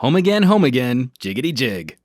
Home again, jiggity jig.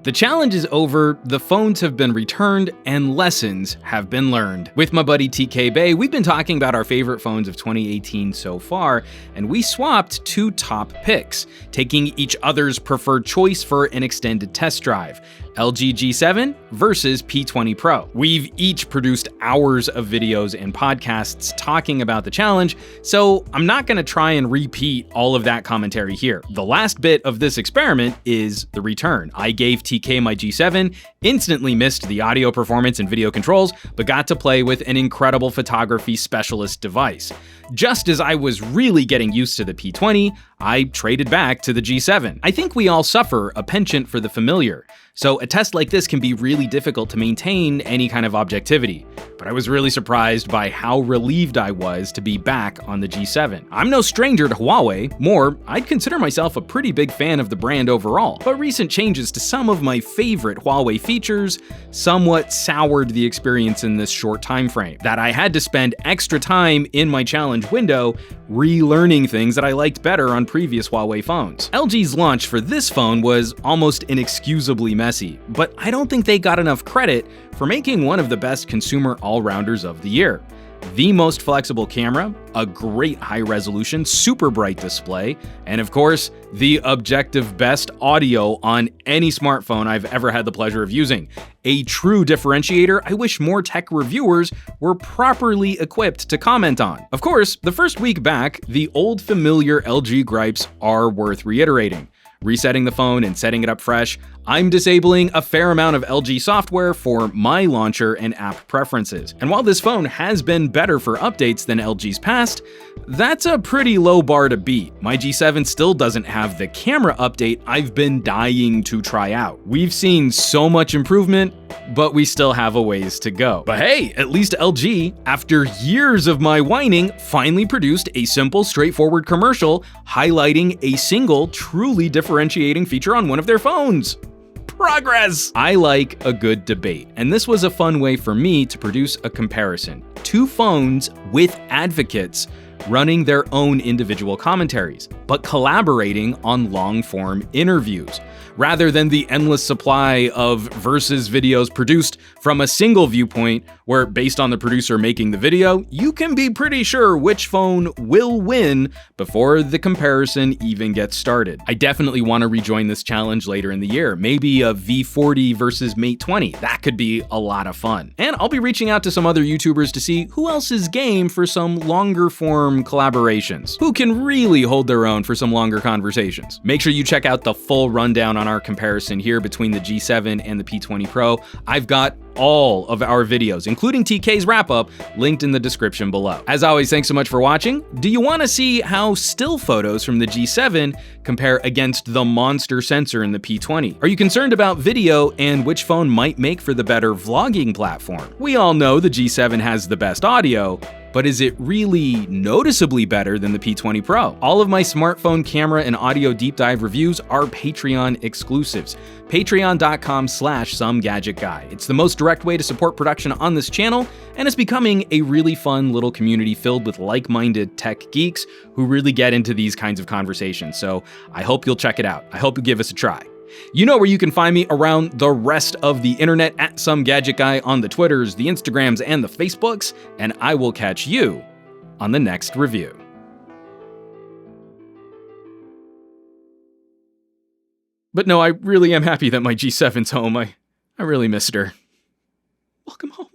The challenge is over, the phones have been returned, and lessons have been learned. With my buddy TK Bay, we've been talking about our favorite phones of 2018 so far, and we swapped two top picks, taking each other's preferred choice for an extended test drive. LG G7 versus P20 Pro. We've each produced hours of videos and podcasts talking about the challenge, so I'm not gonna try and repeat all of that commentary here. The last bit of this experiment is the return. I gave TK my G7, instantly missed the audio performance and video controls, but got to play with an incredible photography specialist device. Just as I was really getting used to the P20, I traded back to the G7. I think we all suffer a penchant for the familiar, so a test like this can be really difficult to maintain any kind of objectivity. But I was really surprised by how relieved I was to be back on the G7. I'm no stranger to Huawei. More, I'd consider myself a pretty big fan of the brand overall. But recent changes to some of my favorite Huawei features somewhat soured the experience in this short time frame. That I had to spend extra time in my challenge window relearning things that I liked better on previous Huawei phones. LG's launch for this phone was almost inexcusably messy, but I don't think they got enough credit for making one of the best consumer all-rounders of the year. The most flexible camera, a great high-resolution, super bright display, and of course, the objective best audio on any smartphone I've ever had the pleasure of using. A true differentiator I wish more tech reviewers were properly equipped to comment on. Of course, the first week back, the old familiar LG gripes are worth reiterating. Resetting the phone and setting it up fresh, I'm disabling a fair amount of LG software for my launcher and app preferences. And while this phone has been better for updates than LG's past, that's a pretty low bar to beat. My G7 still doesn't have the camera update I've been dying to try out. We've seen so much improvement, but we still have a ways to go. But hey, at least LG, after years of my whining, finally produced a simple, straightforward commercial highlighting a single, truly differentiating feature on one of their phones. Progress! I like a good debate, and this was a fun way for me to produce a comparison. Two phones with advocates running their own individual commentaries, but collaborating on long-form interviews, rather than the endless supply of versus videos produced from a single viewpoint where, based on the producer making the video, you can be pretty sure which phone will win before the comparison even gets started. I definitely want to rejoin this challenge later in the year, maybe a V40 versus Mate 20. That could be a lot of fun. And I'll be reaching out to some other YouTubers to see who else is game for some longer form collaborations, who can really hold their own for some longer conversations. Make sure you check out the full rundown on our comparison here between the G7 and the P20 Pro. I've got all of our videos, including TK's wrap-up, linked in the description below. As always, thanks so much for watching. Do you want to see how still photos from the G7 compare against the monster sensor in the P20? Are you concerned about video and which phone might make for the better vlogging platform? We all know the G7 has the best audio, but is it really noticeably better than the P20 Pro? All of my smartphone camera and audio deep dive reviews are Patreon exclusives. Patreon.com/SomeGadgetGuy. It's the most direct way to support production on this channel, and it's becoming a really fun little community filled with like-minded tech geeks who really get into these kinds of conversations. So I hope you'll check it out. I hope you give us a try. You know where you can find me around the rest of the internet at SomeGadgetGuy on the Twitters, the Instagrams, and the Facebooks, and I will catch you on the next review. But no, I really am happy that my G7's home. I really missed her. Welcome home.